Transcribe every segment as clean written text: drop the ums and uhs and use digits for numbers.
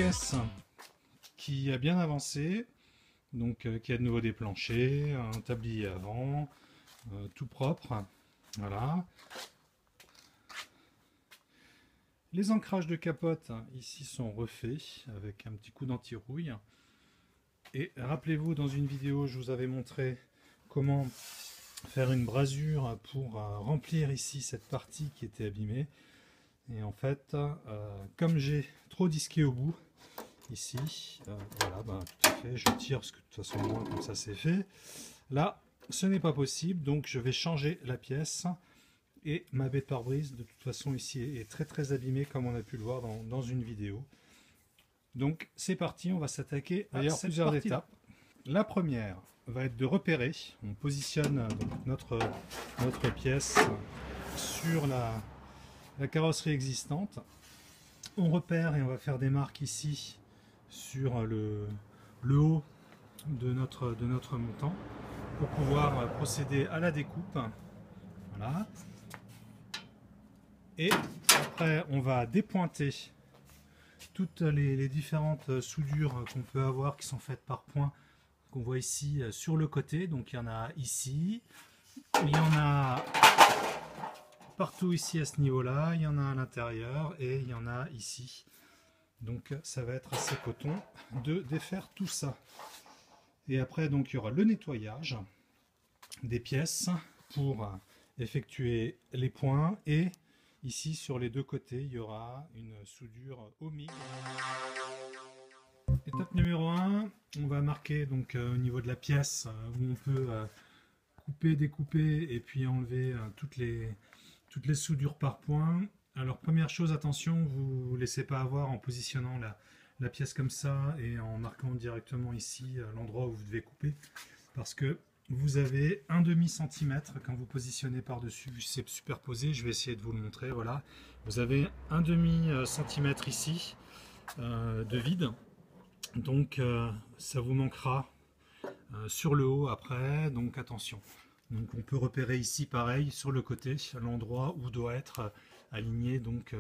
pièce qui a bien avancé, donc qui a de nouveau des planchers, un tablier avant, tout propre. Voilà. Les ancrages de capote ici sont refaits avec un petit coup d'anti-rouille. Et rappelez-vous, dans une vidéo, je vous avais montré comment faire une brasure pour remplir ici cette partie qui était abîmée. Et en fait, comme j'ai trop disqué au bout, ici, voilà, tout à fait, je tire parce que de toute façon, moi, comme ça c'est fait. Là, ce n'est pas possible, donc je vais changer la pièce. Et ma baie de pare-brise, de toute façon, ici est très abîmée, comme on a pu le voir dans une vidéo. Donc, c'est parti, on va s'attaquer à plusieurs étapes. La première va être de repérer. On positionne donc notre pièce sur la carrosserie existante. On repère et on va faire des marques ici sur le haut de notre montant pour pouvoir procéder à la découpe. Voilà. Et après, on va dépointer toutes les différentes soudures qu'on peut avoir qui sont faites par points qu'on voit ici sur le côté. Donc il y en a ici, il y en a partout ici à ce niveau-là, il y en a à l'intérieur et il y en a ici. Donc ça va être assez coton de défaire tout ça. Et après, donc il y aura le nettoyage des pièces pour effectuer les points, et ici sur les deux côtés il y aura une soudure au MIG. Étape numéro 1, on va marquer donc au niveau de la pièce où on peut couper, découper et puis enlever toutes les soudures par point. Alors première chose, attention, vous ne laissez pas avoir en positionnant la pièce comme ça et en marquant directement ici l'endroit où vous devez couper, parce que vous avez un demi-centimètre quand vous positionnez par-dessus, c'est superposé, je vais essayer de vous le montrer, voilà. Vous avez un demi-centimètre ici de vide, donc ça vous manquera sur le haut après, donc attention. Donc on peut repérer ici pareil sur le côté, l'endroit où doit être aligné donc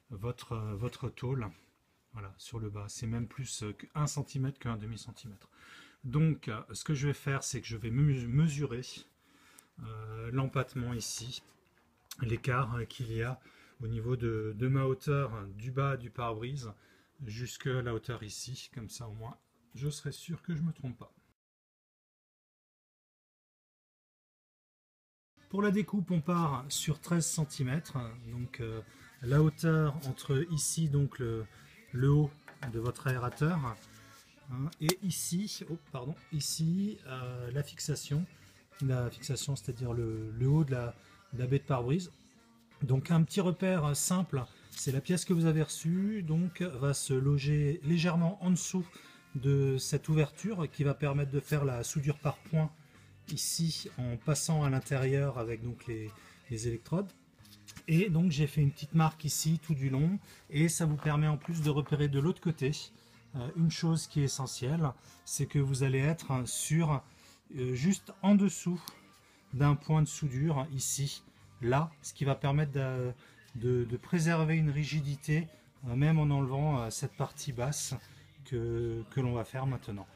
votre tôle. Voilà, sur le bas, c'est même plus qu'un centimètre qu'un demi-centimètre. Donc, ce que je vais faire, c'est que je vais mesurer l'empattement ici, l'écart qu'il y a au niveau de ma hauteur du bas du pare-brise jusqu'à la hauteur ici. Comme ça, au moins, je serai sûr que je ne me trompe pas. Pour la découpe, on part sur 13 cm. Donc, la hauteur entre ici, donc le haut de votre aérateur, et ici, la fixation, c'est-à-dire le haut de la baie de pare-brise. Donc un petit repère simple, c'est la pièce que vous avez reçue, donc va se loger légèrement en dessous de cette ouverture qui va permettre de faire la soudure par point ici en passant à l'intérieur avec donc les électrodes. Et donc j'ai fait une petite marque ici tout du long, et ça vous permet en plus de repérer de l'autre côté. Une chose qui est essentielle, c'est que vous allez être sur juste en dessous d'un point de soudure ici, là, ce qui va permettre de préserver une rigidité même en enlevant cette partie basse que l'on va faire maintenant.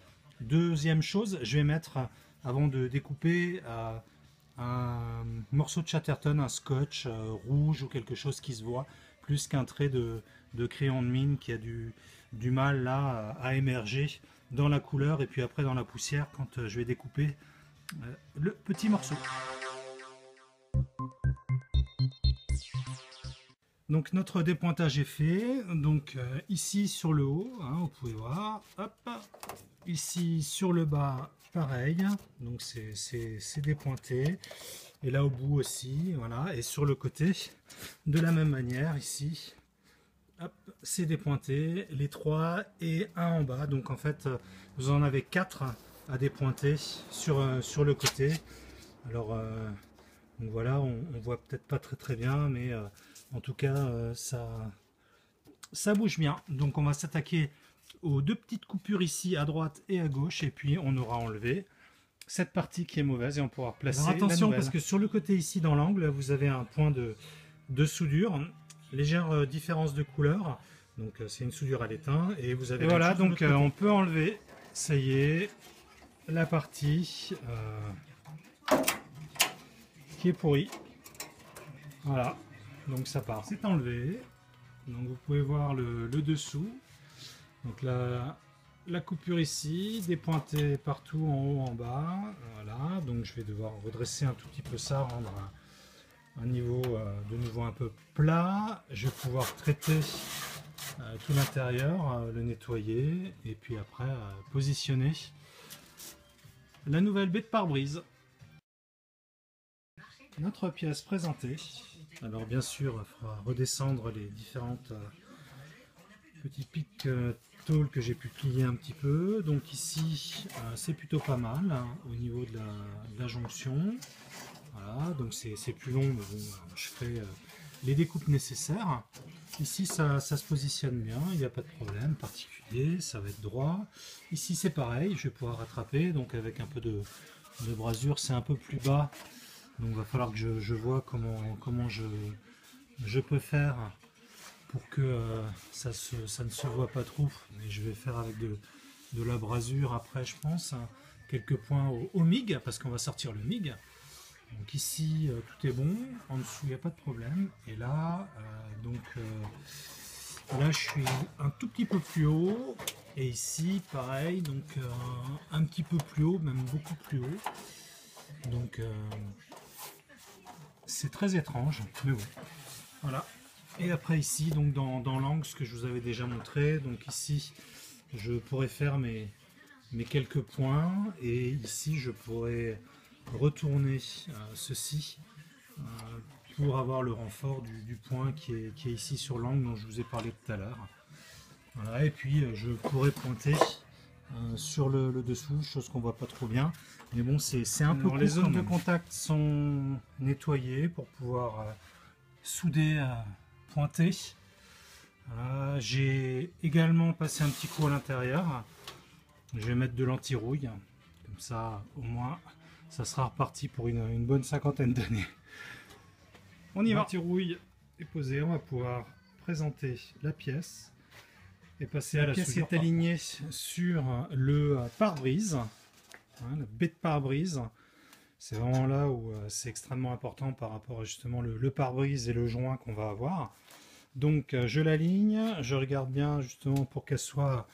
Deuxième chose, je vais mettre, avant de découper, un morceau de Chatterton, un scotch rouge ou quelque chose qui se voit, plus qu'un trait de crayon de mine qui a du mal là à émerger dans la couleur et puis après dans la poussière quand je vais découper le petit morceau. Donc notre dépointage est fait, donc ici sur le haut, vous pouvez voir, hop, ici sur le bas pareil, donc c'est dépointé, et là au bout aussi, voilà, et sur le côté de la même manière ici. C'est dépointé, les 3 et un en bas, donc en fait vous en avez 4 à dépointer sur le côté. Alors donc voilà, on voit peut-être pas très bien, mais en tout cas ça bouge bien. Donc on va s'attaquer aux deux petites coupures ici à droite et à gauche, et puis on aura enlevé cette partie qui est mauvaise et on pourra placer. Alors attention, parce que sur le côté ici dans l'angle vous avez un point de soudure, légère différence de couleur. Donc c'est une soudure à l'étain et vous avez. Et voilà, donc on peut enlever, ça y est, la partie qui est pourrie. Voilà, donc ça part, c'est enlevé. Donc vous pouvez voir le dessous. Donc la coupure ici, des pointés partout en haut, en bas. Voilà, donc je vais devoir redresser un tout petit peu ça, rendre un niveau de nouveau un peu plat. Je vais pouvoir traiter tout l'intérieur, le nettoyer et puis après positionner la nouvelle baie de pare-brise. Notre pièce présentée. Alors bien sûr, il faudra redescendre les différentes petits pics tôle que j'ai pu plier un petit peu. Donc ici c'est plutôt pas mal hein, au niveau de la jonction. Voilà, donc c'est plus long, mais bon, je ferai les découpes nécessaires. Ici ça se positionne bien, il n'y a pas de problème particulier, ça va être droit. Ici c'est pareil, je vais pouvoir rattraper, donc avec un peu de brasure, c'est un peu plus bas. Donc il va falloir que je vois comment je peux faire pour que ça ne se voit pas trop. Mais je vais faire avec de la brasure après, je pense. Hein, quelques points au MIG, parce qu'on va sortir le MIG. Donc ici, tout est bon. En dessous, il n'y a pas de problème. Et là, là, je suis un tout petit peu plus haut. Et ici, pareil, donc un petit peu plus haut, même beaucoup plus haut. Donc, c'est très étrange, mais bon. Voilà. Et après ici, donc dans l'angle, ce que je vous avais déjà montré, donc ici, je pourrais faire mes quelques points, et ici, je pourrais retourner ceci pour avoir le renfort du point qui est ici sur l'angle dont je vous ai parlé tout à l'heure. Voilà, et puis je pourrais pointer sur le dessous, chose qu'on voit pas trop bien. Mais bon, c'est un peu court. Les zones de contact sont nettoyées pour pouvoir souder, pointer. Voilà, j'ai également passé un petit coup à l'intérieur. Je vais mettre de l'anti-rouille, comme ça au moins ça sera reparti pour une bonne cinquantaine d'années. On y va. L'anti-rouille est posée, on va pouvoir présenter la pièce et passer à la pièce est alignée sur le pare-brise, hein, la baie de pare-brise. C'est vraiment là où c'est extrêmement important par rapport à justement le pare-brise et le joint qu'on va avoir. Donc je l'aligne, je regarde bien justement pour qu'elle soit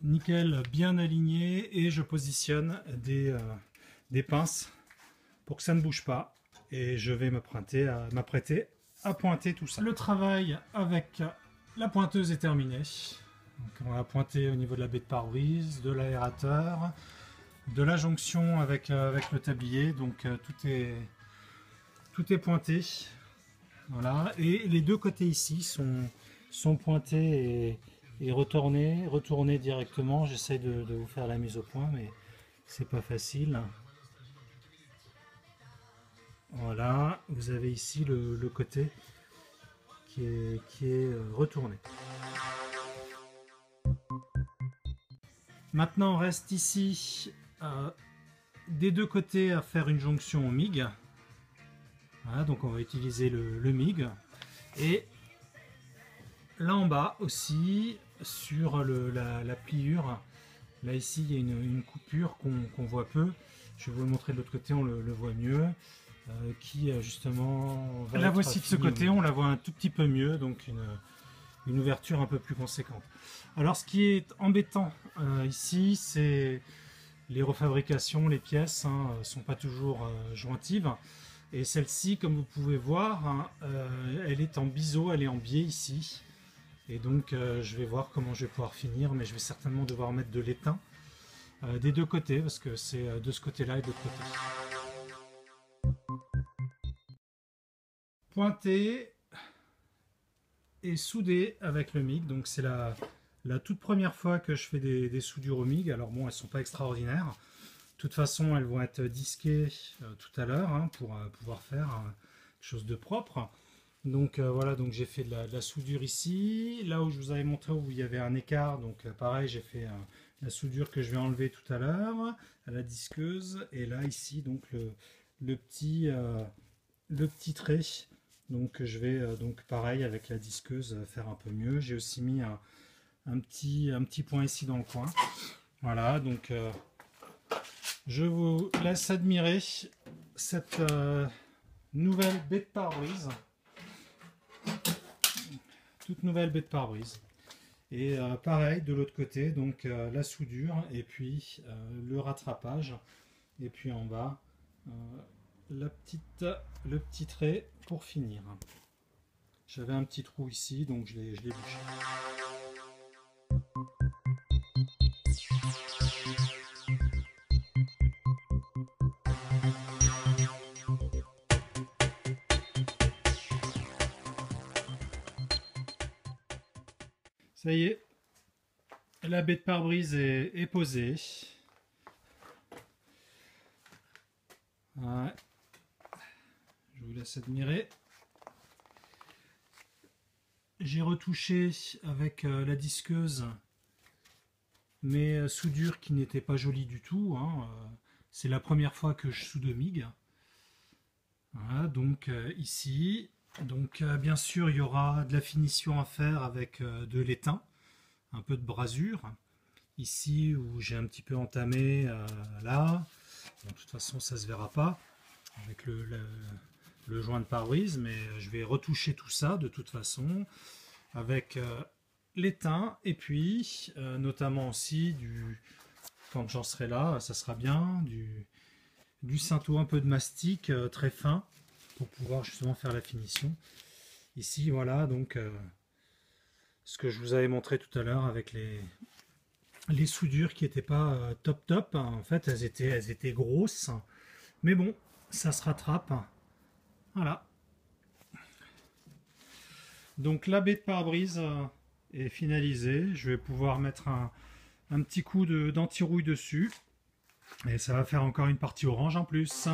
nickel, bien alignée, et je positionne des pinces pour que ça ne bouge pas. Et je vais m'apprêter à pointer tout ça. Le travail avec la pointeuse est terminé. Donc on va pointer au niveau de la baie de pare-brise, de l'aérateur, de la jonction avec le tablier. Donc tout est pointé. Voilà. Et les deux côtés ici sont pointés et retournés directement. J'essaie de vous faire la mise au point, mais c'est pas facile. Voilà, vous avez ici le côté qui est retourné. Maintenant, on reste ici des deux côtés à faire une jonction au MIG. Voilà, donc on va utiliser le MIG. Et là en bas aussi, sur la pliure, là ici il y a une coupure qu'on voit peu. Je vais vous le montrer de l'autre côté, on le voit mieux. Qui justement la voici de ce côté, on la voit un tout petit peu mieux, donc une ouverture un peu plus conséquente. Alors ce qui est embêtant ici, c'est les refabrications, les pièces sont pas toujours jointives, et celle-ci, comme vous pouvez voir, hein, elle est en biseau, elle est en biais ici, et donc je vais voir comment je vais pouvoir finir, mais je vais certainement devoir mettre de l'étain des deux côtés, parce que c'est de ce côté-là et de l'autre côté. Pointé et soudé avec le MIG, donc c'est la toute première fois que je fais des soudures au MIG. Alors bon, elles sont pas extraordinaires, de toute façon elles vont être disquées tout à l'heure hein, pour pouvoir faire quelque chose de propre. Donc voilà, donc j'ai fait de la soudure ici, là où je vous avais montré où il y avait un écart, donc pareil j'ai fait la soudure que je vais enlever tout à l'heure à la disqueuse, et là ici donc le petit trait Donc je vais donc pareil avec la disqueuse faire un peu mieux. J'ai aussi mis un petit point ici dans le coin. Voilà, donc je vous laisse admirer cette nouvelle baie de pare-brise. Toute nouvelle baie de pare-brise. Et pareil de l'autre côté, donc la soudure et puis le rattrapage. Et puis en bas, le petit trait pour finir. J'avais un petit trou ici, donc je l'ai bouché. Ça y est, la baie de pare-brise est posée. Ouais. Je vous laisse admirer. J'ai retouché avec la disqueuse mes soudures qui n'étaient pas jolies du tout. Hein. C'est la première fois que je soude MIG. Voilà, donc ici. Donc bien sûr, il y aura de la finition à faire avec de l'étain, un peu de brasure. Ici où j'ai un petit peu entamé, là. Bon, de toute façon, ça se verra pas avec le joint de pare-brise, mais je vais retoucher tout ça de toute façon avec l'étain et puis notamment aussi quand j'en serai là, ça sera bien du Cinto, un peu de mastic très fin pour pouvoir justement faire la finition. Ici, voilà, donc ce que je vous avais montré tout à l'heure avec les soudures qui n'étaient pas top. En fait, elles étaient grosses, mais bon, ça se rattrape. Voilà. Donc la baie de pare-brise est finalisée. Je vais pouvoir mettre un petit coup d'anti-rouille dessus. Et ça va faire encore une partie orange en plus.